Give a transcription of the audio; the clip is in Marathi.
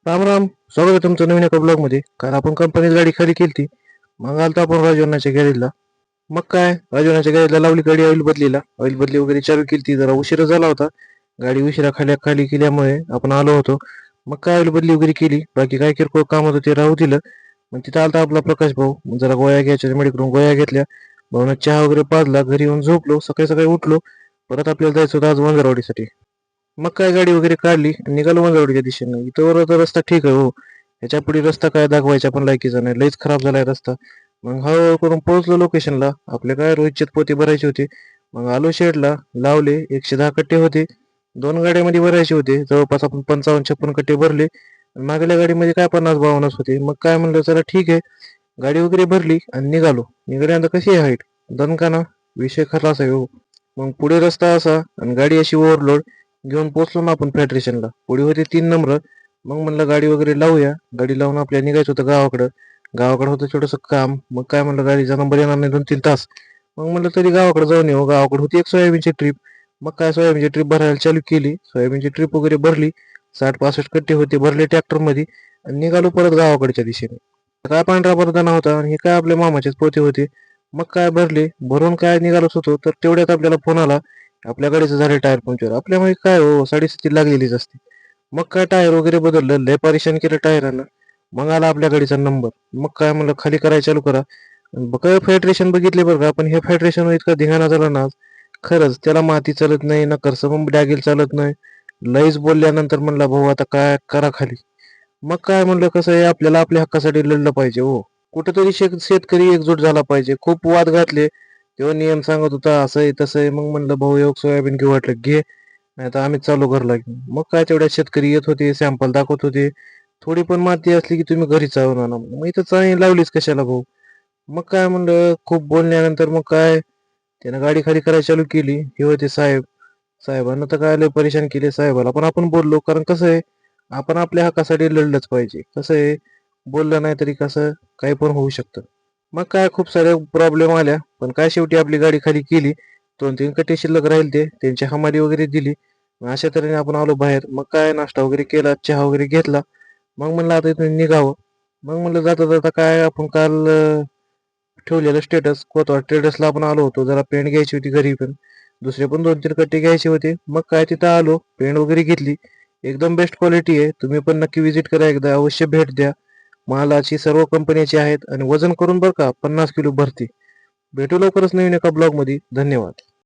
राम राम. स्वागत आहे तुमचं नवीन एका ब्लॉग मध्ये. काल आपण कंपनीत गाडी खाली केली. मग आलतो आपण राजवनाच्या गॅरेजला. मग काय राजवनाच्या गॅरेजला लावली गाडी ऑइल बदलीला. ऑइल बदली वगैरे चालू केली. जरा उशीर झाला होता. गाडी उशिरा खाली केल्यामुळे आपण आलो होतो. मग काय ऑइल बदली वगैरे केली. बाकी काय किरकोळ काम होतं ते राहू दिलं. मग तिथं आलता आपला प्रकाश भाऊ. मग जरा गोळ्या घ्यायच्या मेडिकलून गोळ्या घेतल्या. भाऊनं चहा वगैरे पाजला. घरी येऊन झोपलो. सकाळी सकाळी उठलो. परत आपल्याला जायचं होतं आज वंजारवाडीसाठी. मग काय गाडी वगैरे काढली आणि निघालो वंजारवाडीच्या दिशेने. इथं तर रस्ता ठीक आहे हो. ह्याच्या पुढे रस्ता काय दाखवायचा पण लायकीचा नाही. लईच खराब झालाय रस्ता. मग हळूहळू करून पोहोचलो लोकेशनला. आपले काय रोजचेच पोते भरायचे होते. मग आलो शेडला. लावले. 110 कट्टे होते. 2 गाड्यामध्ये भरायचे होते. जवळपास आपण 55-56 कट्टे भरले. आणि मागल्या गाडीमध्ये काय 50-52 होते. मग काय म्हणलं चला ठीक आहे. गाडी वगैरे भरली आणि निघालो. निघाल्यानंतर कशी आहे हाईट? दणका विषय खलास आहे हो. मग पुढे रस्ता असा आणि गाडी अशी ओव्हरलोड. घेऊन पोहोचलो ना आपण फेडरेशनला. पुढे होते 3 नंबर. मग म्हणलं गाडी वगैरे लावूया. गाडी लावून आपल्याला निघायचं होतं गावाकडं. गावाकडं होतं छोटंसं काम. मग काय म्हणलं गाडीचा नंबर येणार नाही 2-3 तास. मग म्हणलं तरी गावाकडे जाऊन येऊ. गावाकडे होती एक सोयाबीनची ट्रिप. मग काय सोयाबीनची ट्रिप भरायला चालू केली. सोयाबीनची ट्रिप वगैरे भरली. 60-65 कट्टे होते भरले ट्रॅक्टरमध्ये आणि निघालो परत गावाकडच्या दिशेने. काय पांढरा बरदाना होता आणि हे काय आपल्या मामाचेच पोते होते. मग काय भरले. भरून काय निघालोच होतो तर तेवढ्यात आपल्याला फोन आला. आपल्या गाडीचं झाले टायर पंक्चर. आपल्यामुळे काय हो 60-70 लागलेलीच असते. मग काय टायर वगैरे बदललं. लय परेशान केलं टायरानं. मग आला आपल्या गाडीचा नंबर. मग काय म्हणलं खाली करायला चालू करा. काय फेडरेशन बघितले बरं का. पण हे फेडरेशन इतका धिंगाणा झाला ना आज. खरंच त्याला माती चालत नाही ना करसम डॅगेल चालत नाही. लईच बोलल्यानंतर म्हणला भाऊ आता काय करा खाली. मग काय म्हणलं कसं आहे आपल्याला आपल्या हक्कासाठी लढलं पाहिजे हो. कुठेतरी शेतकरी एकजूट झाला पाहिजे. खूप वाद घातले. तेव्हा नियम सांगत होता असं आहे तसं आहे. मग म्हणलं भाऊ एक सोयाबीन घेऊ वाटलं घे. नाही तर आम्हीच चालू घरला घेऊन. मग काय तेवढ्या शेतकरी येत होते. सॅम्पल दाखवत होते. थोडी पण माती असली की तुम्ही घरी चालून आणा. मग इथं चाळणी लावलीच कशाला भाऊ. मग काय म्हणलं खूप बोलण्यानंतर मग काय त्यानं गाडी खाली करायला चालू केली. हे होते साहेब. साहेबांना तर काय लय परेशान केले. साहेबाला पण आपण बोललो. कारण कसं आहे आपण आपल्या हक्कासाठी लढलंच पाहिजे. कसं आहे बोललं नाही तरी कसं काही पण होऊ शकतं. मग काय खूप साऱ्या प्रॉब्लेम आल्या. पण काय शेवटी आपली गाडी खाली केली. 2-3 कट्टे शिल्लक राहील ते. त्यांची हमाली वगैरे दिली. मग अशा तऱ्हेने आपण आलो बाहेर. मग काय नाश्ता वगैरे केला. चहा वगैरे घेतला. मग म्हणलं आता इथून निघावं. मग म्हणलं जाता जाता काय आपण काल ठेवलेलं स्टेटस कोतवाड ट्रेडर्सला आपण आलो होतो. जरा पेंट घ्यायची होती घरी पण. दुसरे पण 2-3 कट्टे घ्यायचे होते. मग काय तिथं आलो. पेंट वगैरे घेतली. एकदम बेस्ट क्वालिटी आहे. तुम्ही पण नक्की व्हिजिट करा एकदा. अवश्य भेट द्या. मालाची सर्व कंपन्याची आहेत आणि वजन करून बरं का 50 किलो भरती. भेटू लवकरच नवीन एका ब्लॉग मध्ये. धन्यवाद.